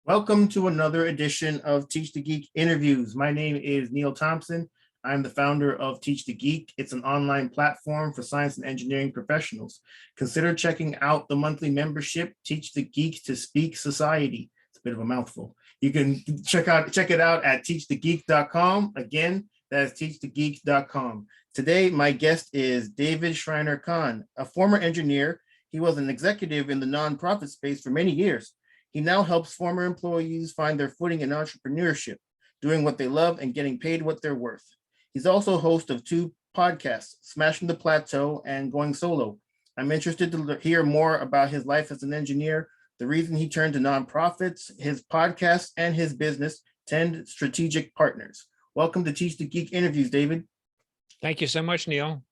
Welcome to another edition of Teach the Geek interviews. My name is Neil Thompson. I'm the founder of Teach the Geek. It's an online platform for science and engineering professionals. Consider checking out the monthly membership, Teach the Geek to Speak Society. It's a bit of a mouthful. You can check it out at teachthegeek.com. Again, that's teachthegeek.com. Today, my guest is David Shriner-Cahn, a former engineer. He was an executive in the nonprofit space for many years. He now helps former employees find their footing in entrepreneurship, doing what they love and getting paid what they're worth. He's also host of two podcasts, Smashing the Plateau and Going Solo. I'm interested to hear more about his life as an engineer, the reason he turned to nonprofits, his podcast, and his business, 10 Strategic Partners. Welcome to Teach the Geek interviews, David. Thank you so much, Neil.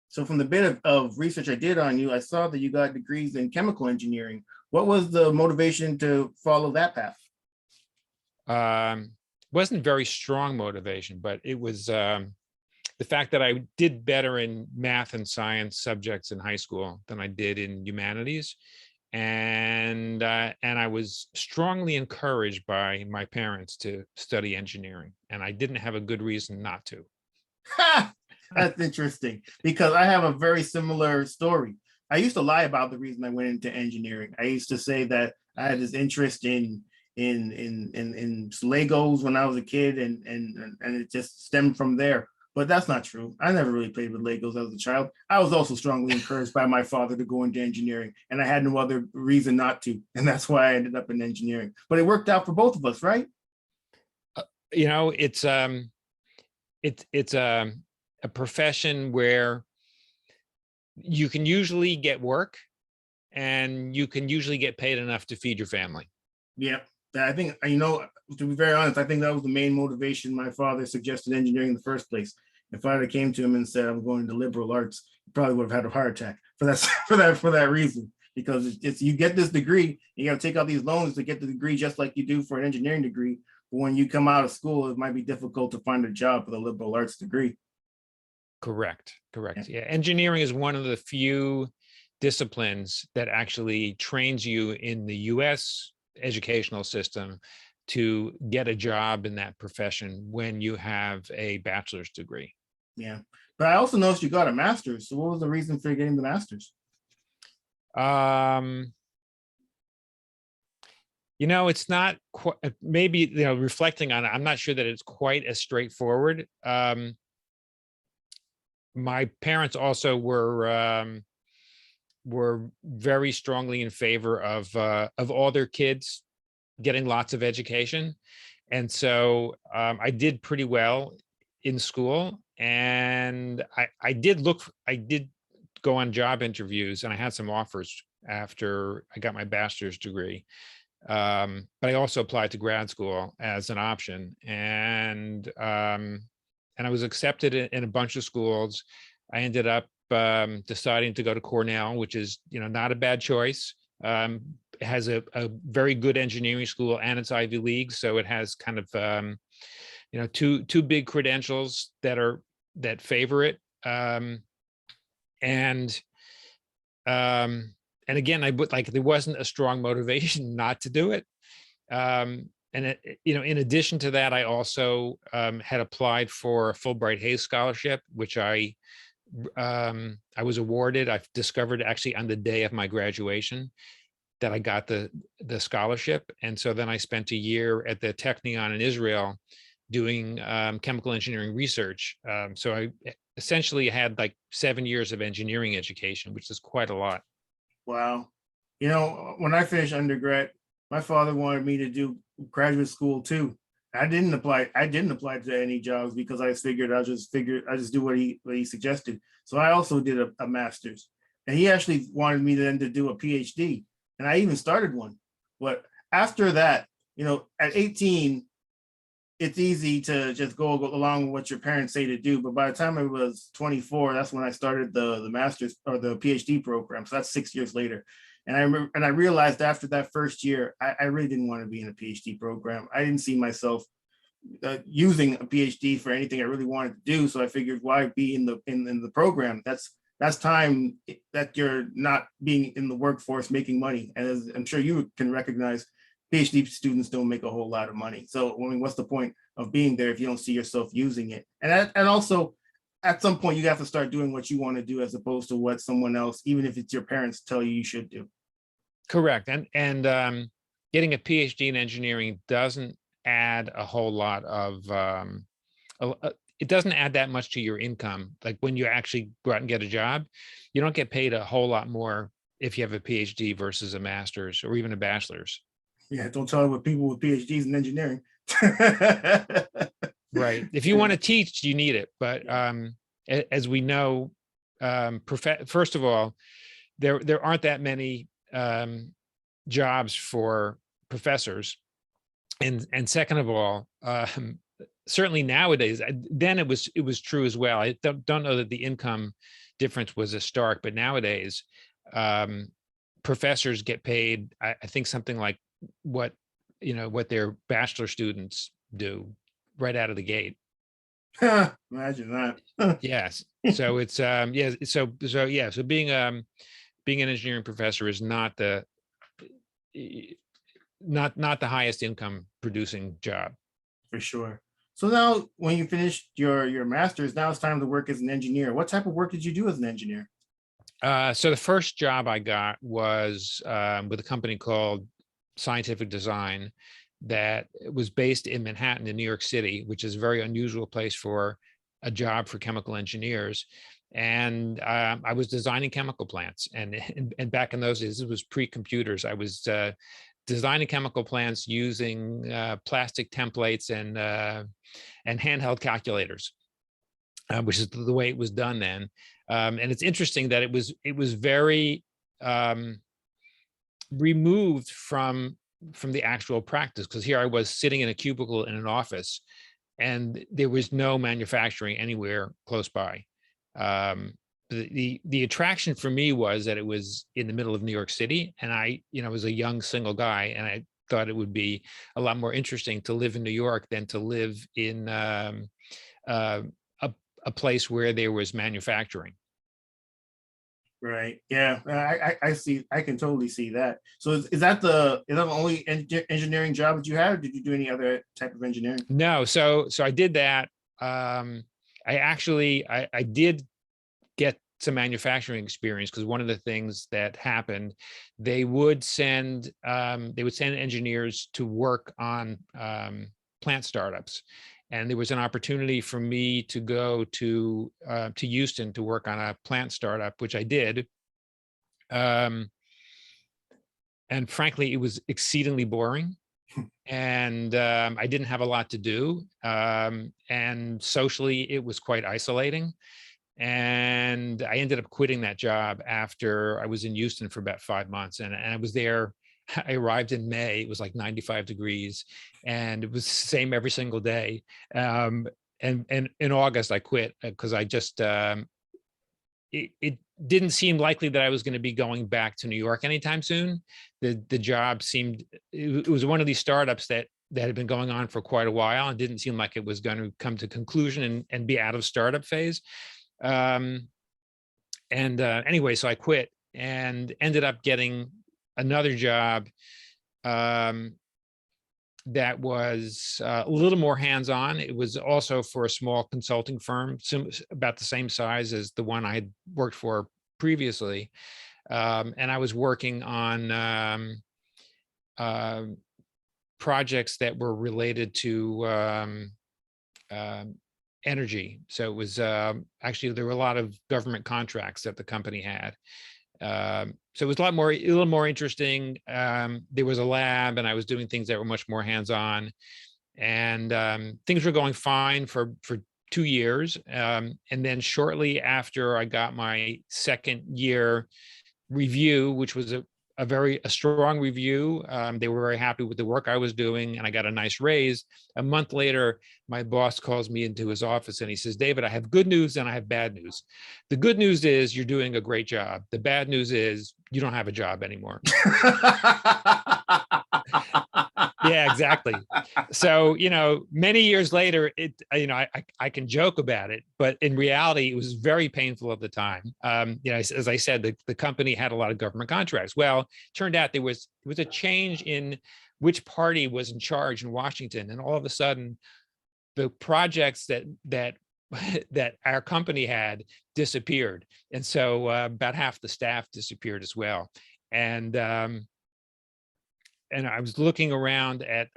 So from the bit of research I did on you, I saw that you got degrees in chemical engineering. What was the motivation to follow that path? Wasn't very strong motivation, but it was the fact that I did better in math and science subjects in high school than I did in humanities. And I was strongly encouraged by my parents to study engineering, and I didn't have a good reason not to. That's interesting, because I have a very similar story. I used to lie about the reason I went into engineering. I used to say that I had this interest in Legos when I was a kid, and it just stemmed from there. But that's not true. I never really played with Legos as a child. I was also strongly encouraged by my father to go into engineering, and I had no other reason not to, and that's why I ended up in engineering. But it worked out for both of us, right? It's a profession where you can usually get work and you can usually get paid enough to feed your family. Yeah, I think, to be very honest, I think that was the main motivation my father suggested engineering in the first place. If I had came to him and said I'm going to liberal arts, he probably would have had a heart attack for that reason, because it's you get this degree, you got to take out these loans to get the degree just like you do for an engineering degree. But when you come out of school, it might be difficult to find a job with a liberal arts degree. Correct. Yeah. Engineering is one of the few disciplines that actually trains you in the US educational system to get a job in that profession when you have a bachelor's degree. Yeah. But I also noticed you got a master's. So what was the reason for getting the master's? It's not quite, maybe, reflecting on it, I'm not sure that it's quite as straightforward. My parents also were very strongly in favor of all their kids getting lots of education, and so I did pretty well in school, and I did go on job interviews, and I had some offers after I got my bachelor's degree, but I also applied to grad school as an option, and I was accepted in a bunch of schools. I ended up deciding to go to Cornell, which is, not a bad choice. It has a very good engineering school, and it's Ivy League, so it has kind of two big credentials that favor it. And again, there wasn't a strong motivation not to do it. And in addition to that, I also had applied for a Fulbright Hays scholarship, which I was awarded. I've discovered actually on the day of my graduation that I got the scholarship, and so then I spent a year at the Technion in Israel doing chemical engineering research. So I essentially had like 7 years of engineering education, which is quite a lot. Wow. When I finished undergrad, my father wanted me to do graduate school too. I didn't apply to any jobs because I figured I just do what he suggested. So I also did a master's, and he actually wanted me then to do a PhD, and I even started one. But after that, at 18, it's easy to just go along with what your parents say to do. But by the time I was 24, that's when I started the master's or the PhD program. So that's 6 years later. And I realized after that first year, I really didn't want to be in a PhD program. I didn't see myself using a PhD for anything I really wanted to do. So I figured, why be in the program? That's time that you're not being in the workforce making money. And as I'm sure you can recognize, PhD students don't make a whole lot of money. So, I mean, what's the point of being there if you don't see yourself using it? And also, at some point, you have to start doing what you want to do as opposed to what someone else, even if it's your parents, tell you should do. Correct. And getting a PhD in engineering doesn't add a whole lot of, it doesn't add that much to your income. Like when you actually go out and get a job, you don't get paid a whole lot more if you have a PhD versus a master's or even a bachelor's. Yeah, don't tell it with people with PhDs in engineering. Right. If you want to teach, you need it. But as we know, first of all, there aren't that many jobs for professors. And second of all, certainly nowadays, then it was true as well. I don't know that the income difference was as stark, but nowadays, professors get paid, I think something like what their bachelor students do right out of the gate. Imagine that. Yes. So it's so being an engineering professor is not the highest income producing job. For sure. So now when you finished your master's, now it's time to work as an engineer. What type of work did you do as an engineer? So the first job I got was with a company called Scientific Design that was based in Manhattan in New York City, which is a very unusual place for a job for chemical engineers. And I was designing chemical plants. And back in those days, it was pre-computers. I was designing chemical plants using plastic templates and handheld calculators, which is the way it was done then. And it's interesting that it was very removed from the actual practice, because here I was sitting in a cubicle in an office, and there was no manufacturing anywhere close by. The attraction for me was that it was in the middle of New York City, and I was a young single guy, and I thought it would be a lot more interesting to live in New York than to live in a place where there was manufacturing. Right. Yeah. I see. I can totally see that. So is that the only engineering job that you have? Or did you do any other type of engineering? No. So I did that. I did get some manufacturing experience, because one of the things that happened, they would send engineers to work on plant startups. And there was an opportunity for me to go to Houston to work on a plant startup, which I did. And frankly, it was exceedingly boring. And I didn't have a lot to do. And socially, it was quite isolating. And I ended up quitting that job after I was in Houston for about 5 months. And I was there. I arrived in May. It was like 95 degrees, and it was the same every single day. And in August, I quit because I just it didn't seem likely that I was going to be going back to New York anytime soon. The job seemed, it was one of these startups that had been going on for quite a while, and didn't seem like it was going to come to conclusion and be out of startup phase. Anyway, so I quit and ended up getting another job that was a little more hands-on. It was also for a small consulting firm, about the same size as the one I had worked for previously. And I was working on projects that were related to energy. So it was actually, there were a lot of government contracts that the company had. So it was a little more interesting. There was a lab, and I was doing things that were much more hands-on, and things were going fine for 2 years. And then shortly after I got my second year review, which was a strong review, they were very happy with the work I was doing, and I got a nice raise. A month later, my boss calls me into his office and he says, "David, I have good news and I have bad news. The good news is you're doing a great job. The bad news is you don't have a job anymore." The Yeah, exactly. So, many years later, I can joke about it, but in reality, it was very painful at the time. As I said, the company had a lot of government contracts. Well, turned out there was a change in which party was in charge in Washington, and all of a sudden, the projects that that our company had disappeared, and so about half the staff disappeared as well. And I was looking around at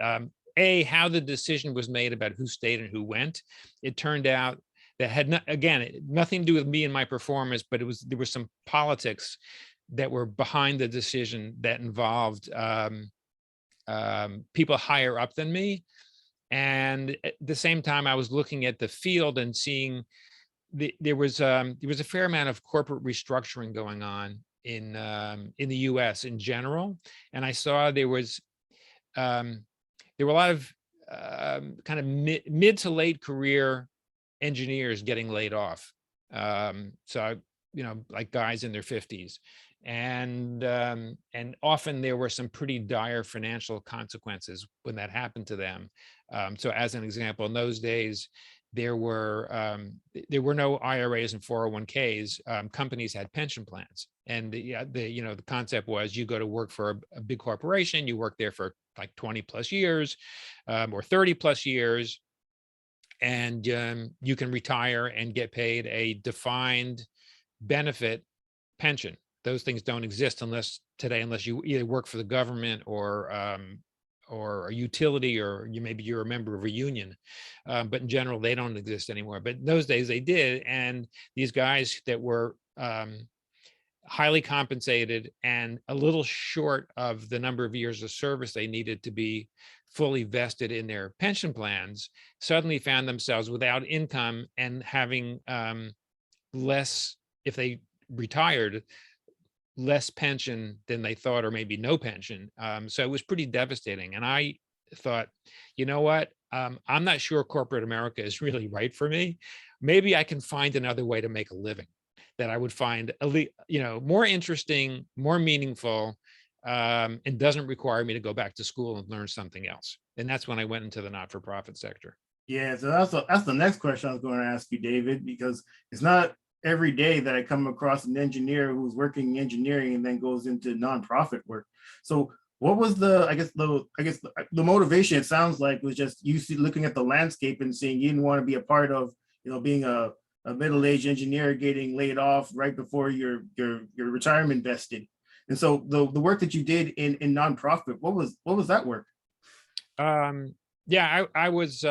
how the decision was made about who stayed and who went. It turned out that had nothing to do with me and my performance, but there was some politics that were behind the decision that involved people higher up than me. And at the same time, I was looking at the field and seeing there was a fair amount of corporate restructuring going on in the U.S. in general, and I saw there were a lot of kind of mid to late career engineers getting laid off. So like guys in their 50s, and often there were some pretty dire financial consequences when that happened to them. So as an example, in those days, there were no IRAs and 401ks. Companies had pension plans, and the concept was you go to work for a big corporation, you work there for like 20 plus years, or 30 plus years, and you can retire and get paid a defined benefit pension. Those things don't exist unless you either work for the government or a utility, or maybe you're a member of a union, but in general they don't exist anymore. But in those days they did, and these guys that were highly compensated and a little short of the number of years of service they needed to be fully vested in their pension plans suddenly found themselves without income and having less, if they retired, less pension than they thought, or maybe no pension. So it was pretty devastating. And I thought, you know what? I'm not sure corporate America is really right for me. Maybe I can find another way to make a living that I would find, more interesting, more meaningful, and doesn't require me to go back to school and learn something else. And that's when I went into the not-for-profit sector. Yeah, so that's the next question I was going to ask you, David, because it's not every day that I come across an engineer who's working in engineering and then goes into nonprofit work. So what was the motivation? It sounds like was just you looking at the landscape and seeing you didn't want to be a part of, being a middle-aged engineer getting laid off right before your retirement vested. And so the work that you did in nonprofit, what was that work? Yeah, I was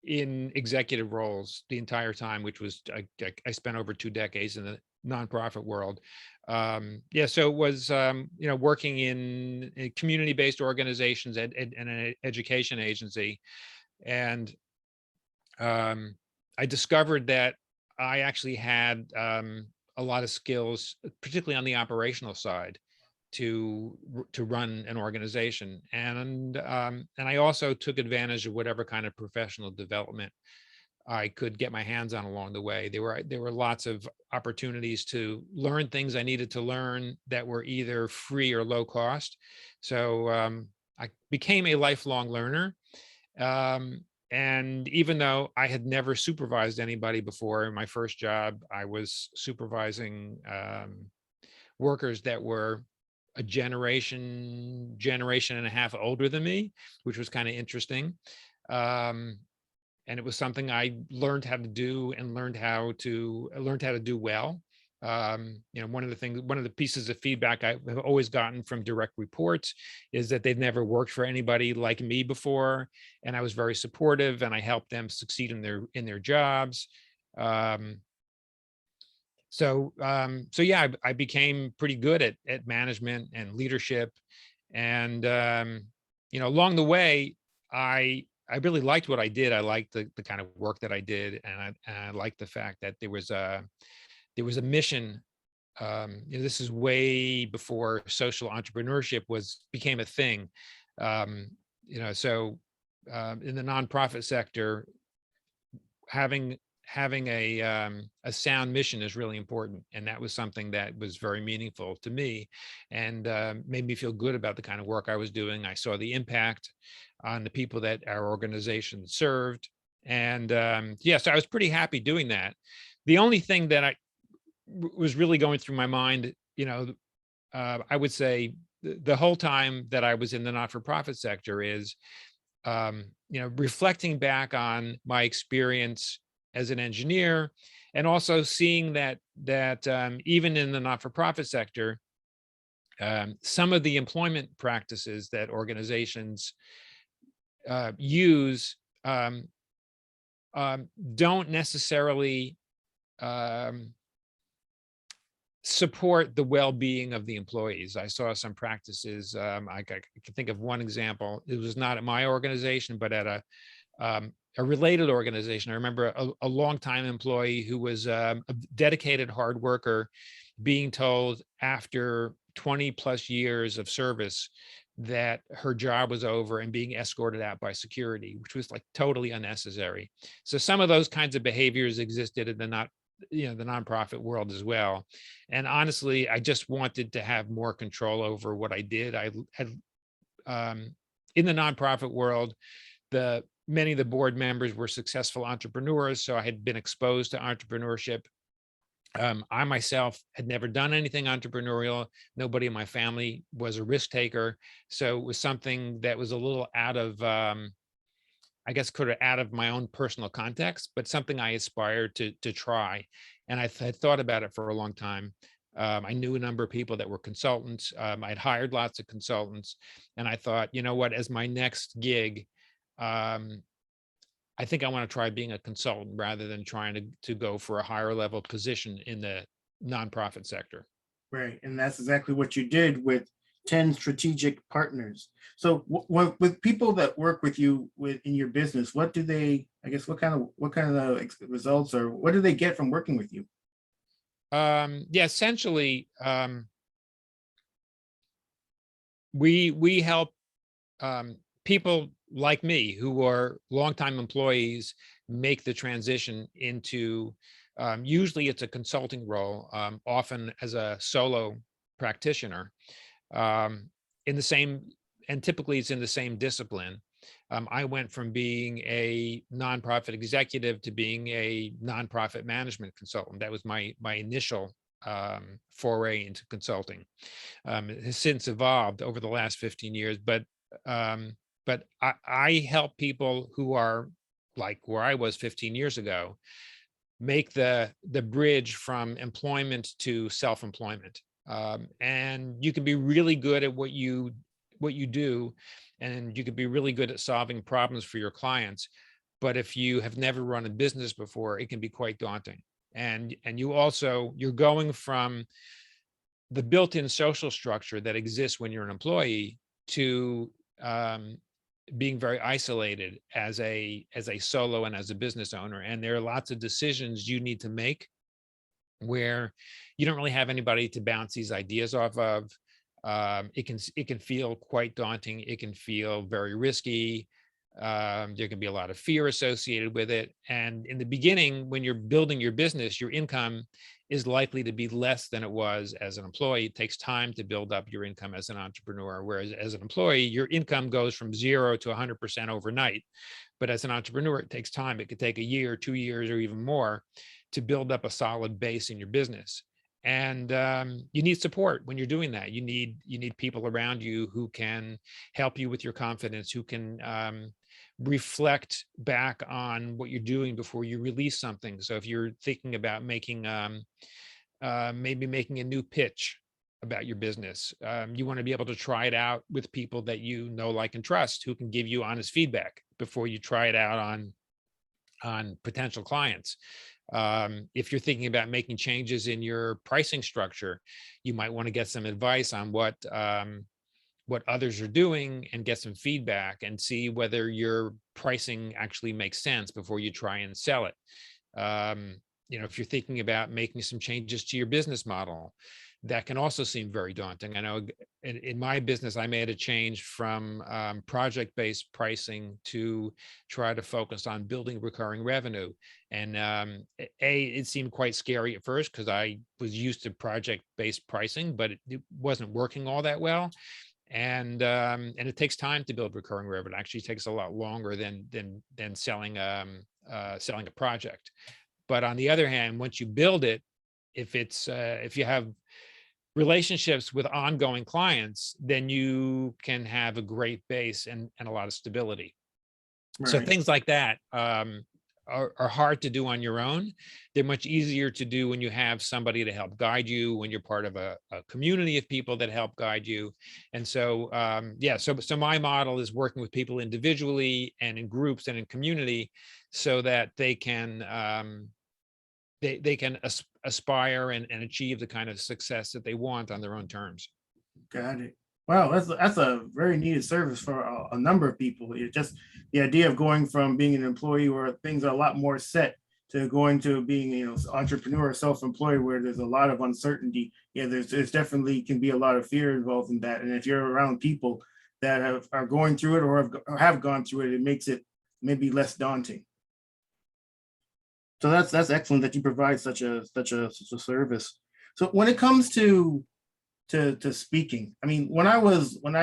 in executive roles the entire time, which was I spent over 2 decades in the nonprofit world. Yeah, so it was working in community-based organizations and an education agency, and I discovered that I actually had a lot of skills, particularly on the operational side, to run an organization, and I also took advantage of whatever kind of professional development I could get my hands on along the way. There were lots of opportunities to learn things I needed to learn that were either free or low cost. So I became a lifelong learner. And even though I had never supervised anybody before, in my first job, I was supervising workers that were a generation and a half older than me, which was kind of interesting. And it was something I learned how to do and learned how to do well. One of the pieces of feedback I have always gotten from direct reports is that they've never worked for anybody like me before, and I was very supportive and I helped them succeed in their jobs. So yeah, I became pretty good at management and leadership, and along the way, I really liked what I did. I liked the kind of work that I did, and I liked the fact that there was a mission. This is way before social entrepreneurship became a thing. So in the nonprofit sector, having having a sound mission is really important, and that was something that was very meaningful to me, and made me feel good about the kind of work I was doing. I saw the impact on the people that our organization served, and yeah, so I was pretty happy doing that. The only thing that was really going through my mind, I would say the whole time that I was in the not-for-profit sector is, reflecting back on my experience as an engineer, and also seeing that even in the not-for-profit sector, some of the employment practices that organizations use don't necessarily um, support the well-being of the employees. I saw some practices. I can think of one example. It was not at my organization, but at a related organization. I remember a longtime employee who was a dedicated hard worker being told after 20 plus years of service that her job was over and being escorted out by security, which was like totally unnecessary. So some of those kinds of behaviors existed in the nonprofit world as well. And honestly, I just wanted to have more control over what I did. I had in the nonprofit world, many of the board members were successful entrepreneurs, so I had been exposed to entrepreneurship. I myself had never done anything entrepreneurial. Nobody in my family was a risk taker, so it was something that was a little out of, I guess, kind of out of my own personal context, but something I aspired to try. And I had thought about it for a long time. I knew a number of people that were consultants. I'd hired lots of consultants, and I thought, you know what, as my next gig, um, I think I want to try being a consultant rather than trying to go for a higher level position in the nonprofit sector. Right, and that's exactly what you did with 10 strategic partners. So with people that work with you in your business, what do they, I guess, what kind of results, or what do they get from working with you? Yeah, essentially, we help people like me who are longtime employees make the transition into, usually it's a consulting role, often as a solo practitioner, um, in the same, and typically it's in the same discipline. I went from being a nonprofit executive to being a nonprofit management consultant. That was my initial foray into consulting. It has since evolved over the last 15 years, um, but I help people who are like where I was 15 years ago make the bridge from employment to self-employment. And you can be really good at what you do, and you could be really good at solving problems for your clients. But if you have never run a business before, it can be quite daunting. And you're going from the built-in social structure that exists when you're an employee to being very isolated as a solo and as a business owner. And there are lots of decisions you need to make where you don't really have anybody to bounce these ideas off of. It can feel quite daunting. It can feel very risky. There can be a lot of fear associated with it. And in the beginning, when you're building your business, your income is likely to be less than it was as an employee. It takes time to build up your income as an entrepreneur, whereas as an employee, your income goes from 0 to 100% overnight. But as an entrepreneur, it takes time. It could take a year, 2 years, or even more to build up a solid base in your business. And you need support when you're doing that. You need people around you who can help you with your confidence, who can reflect back on what you're doing before you release something. So if you're thinking about maybe making a new pitch about your business, you want to be able to try it out with people that you know, like, and trust, who can give you honest feedback before you try it out on potential clients. If you're thinking about making changes in your pricing structure, you might want to get some advice on what others are doing and get some feedback and see whether your pricing actually makes sense before you try and sell it. If you're thinking about making some changes to your business model, that can also seem very daunting. I know in my business, I made a change from project-based pricing to try to focus on building recurring revenue. And it seemed quite scary at first because I was used to project-based pricing, but it wasn't working all that well. And it takes time to build recurring revenue. It actually takes a lot longer than selling selling a project. But on the other hand, once you build it, if you have relationships with ongoing clients, then you can have a great base and a lot of stability. So Right. things like that are hard to do on your own. They're much easier to do when you have somebody to help guide you, when you're part of a community of people that help guide you. And so, yeah, so my model is working with people individually and in groups and in community so that they can aspire and achieve the kind of success that they want on their own terms. Got it. Wow, that's a very needed service for a number of people. It just the idea of going from being an employee where things are a lot more set to going to being, entrepreneur, self-employed, where there's a lot of uncertainty. Yeah, there's definitely can be a lot of fear involved in that. And if you're around people that are going through it or have gone through it, it makes it maybe less daunting. So that's excellent that you provide such a service. So when it comes to speaking, I mean, when I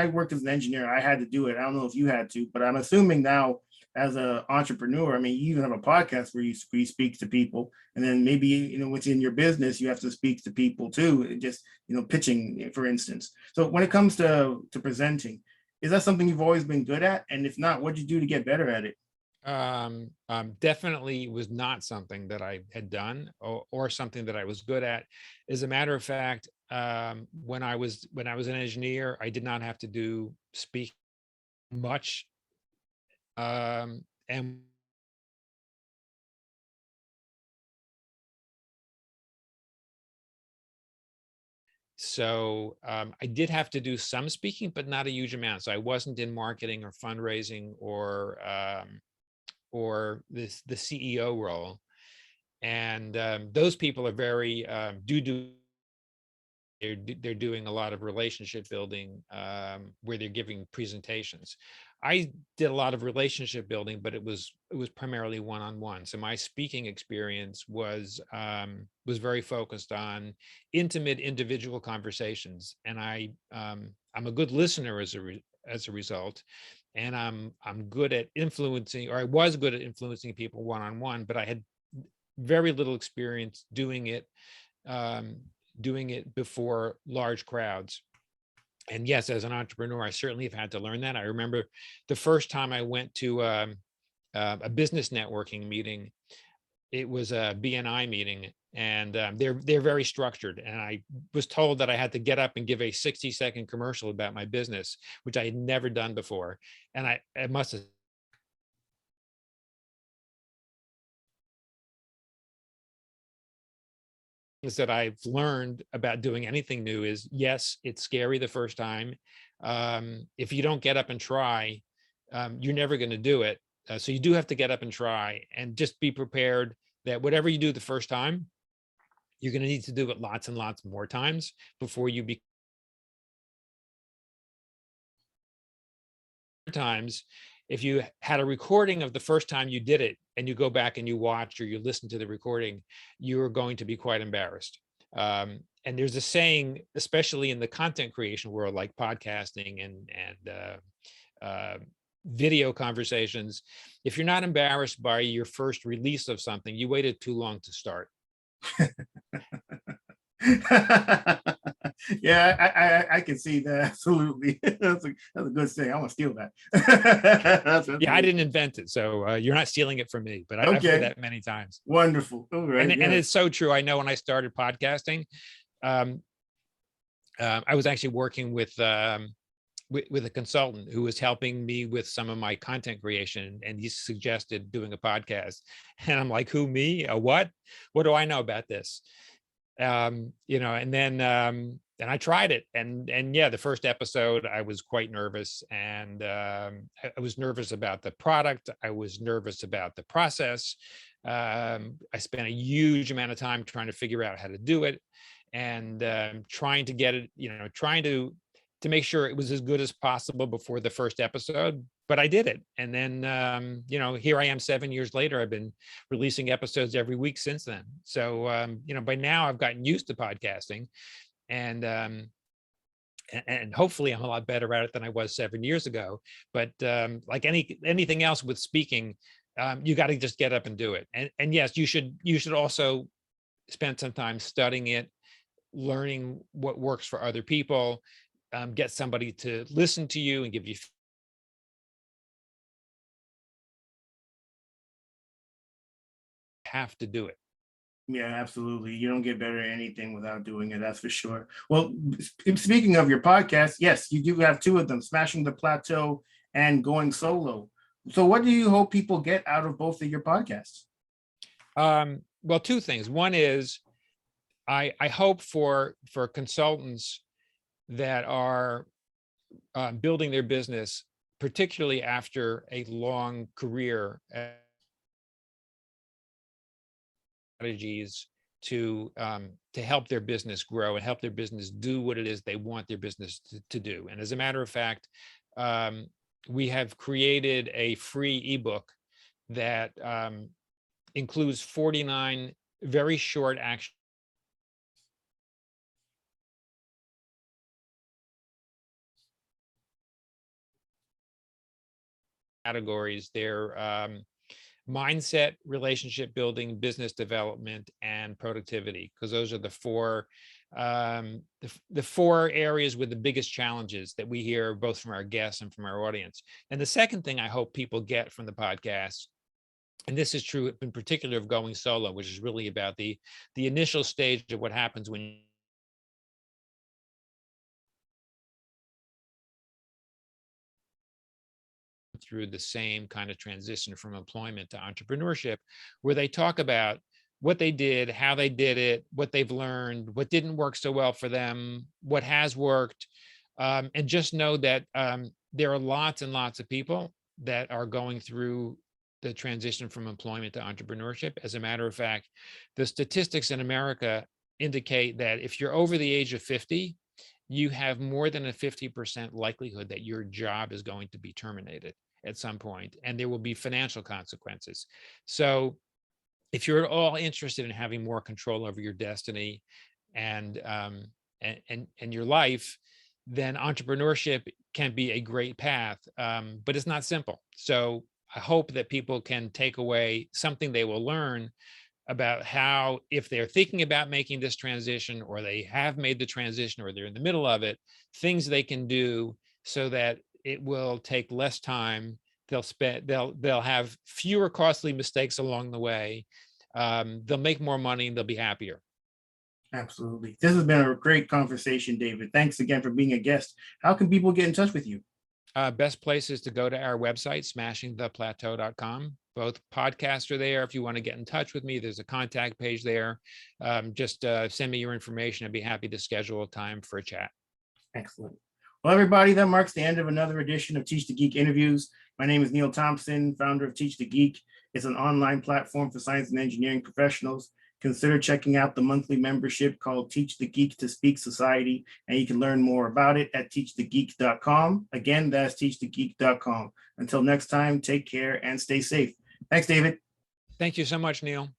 worked as an engineer, I had to do it. I don't know if you had to, but I'm assuming now as an entrepreneur, I mean, you even have a podcast where you speak to people, and then maybe within your business you have to speak to people too, just pitching, for instance. So when it comes to presenting, is that something you've always been good at? And if not, what'd you do to get better at it? Definitely was not something that I had done or something that I was good at. As a matter of fact, when I was an engineer, I did not have to do speak much. And so I did have to do some speaking, but not a huge amount. So I wasn't in marketing or fundraising or the CEO role. And those people are very they're doing a lot of relationship building where they're giving presentations. I did a lot of relationship building, but it was primarily one-on-one. So my speaking experience was very focused on intimate individual conversations, and I'm a good listener as a result, and I'm good at influencing, or I was good at influencing people one-on-one, but I had very little experience doing it before large crowds. And yes, as an entrepreneur, I certainly have had to learn that. I remember the first time I went to a business networking meeting. It was a BNI meeting, and they're very structured. And I was told that I had to get up and give a 60-second commercial about my business, which I had never done before. And I must have that I've learned about doing anything new is, yes, it's scary the first time. If you don't get up and try, you're never going to do it. So you do have to get up and try, and just be prepared that whatever you do the first time, you're going to need to do it lots and lots more times before you be times. If you had a recording of the first time you did it and you go back and you watch or you listen to the recording, you're going to be quite embarrassed. And there's a saying, especially in the content creation world, like podcasting and video conversations, if you're not embarrassed by your first release of something, you waited too long to start. Yeah, I can see that. Absolutely. That's a good saying. I want to steal that. That's Yeah, I really didn't invent it, so you're not stealing it from me, but I've heard okay. that many times. Wonderful. All right. And Yeah. it's so true. I know when I started podcasting, um, I was actually working with a consultant who was helping me with some of my content creation, and he suggested doing a podcast. And I'm like, who, me? A what? What do I know about this? And then I tried it, and yeah, the first episode I was quite nervous, and I was nervous about the product. I was nervous about the process. I spent a huge amount of time trying to figure out how to do it. and trying to get it, trying to make sure it was as good as possible before the first episode. But I did it. And then, here I am 7 years later. I've been releasing episodes every week since then. So, by now I've gotten used to podcasting, and hopefully I'm a lot better at it than I was 7 years ago. But like anything else with speaking, you got to just get up and do it. And yes, you should also spend some time studying it, learning what works for other people, get somebody to listen to you and give you have to do it. Yeah, absolutely. You don't get better at anything without doing it. That's for sure. Well, speaking of your podcast, yes, you do have two of them, Smashing the Plateau and Going Solo. So what do you hope people get out of both of your podcasts? Well, two things. One is I hope for consultants that are building their business, particularly after a long career, strategies to help their business grow and help their business do what it is they want their business to do. And as a matter of fact, we have created a free ebook that includes 49 very short action categories. They're mindset, relationship building, business development, and productivity, because those are the four areas with the biggest challenges that we hear both from our guests and from our audience. And the second thing I hope people get from the podcast, and this is true in particular of Going Solo, which is really about the initial stage of what happens when through the same kind of transition from employment to entrepreneurship, where they talk about what they did, how they did it, what they've learned, what didn't work so well for them, what has worked, and just know that there are lots and lots of people that are going through the transition from employment to entrepreneurship. As a matter of fact, the statistics in America indicate that if you're over the age of 50, you have more than a 50% likelihood that your job is going to be terminated at some point, and there will be financial consequences. So if you're at all interested in having more control over your destiny and your life, then entrepreneurship can be a great path, but it's not simple. So I hope that people can take away something they will learn about how, if they're thinking about making this transition, or they have made the transition, or they're in the middle of it, things they can do so that it will take less time. They'll have fewer costly mistakes along the way. They'll make more money and they'll be happier. Absolutely. This has been a great conversation, David. Thanks again for being a guest. How can people get in touch with you? Best place is to go to our website, smashingtheplateau.com. Both podcasts are there. If you want to get in touch with me, there's a contact page there. Just send me your information. I'd be happy to schedule a time for a chat. Excellent. Well, everybody, that marks the end of another edition of Teach the Geek Interviews. My name is Neil Thompson, founder of Teach the Geek. It's an online platform for science and engineering professionals. Consider checking out the monthly membership called Teach the Geek to Speak Society, and you can learn more about it at teachthegeek.com. Again, that's teachthegeek.com. Until next time, take care and stay safe. Thanks, David. Thank you so much, Neil.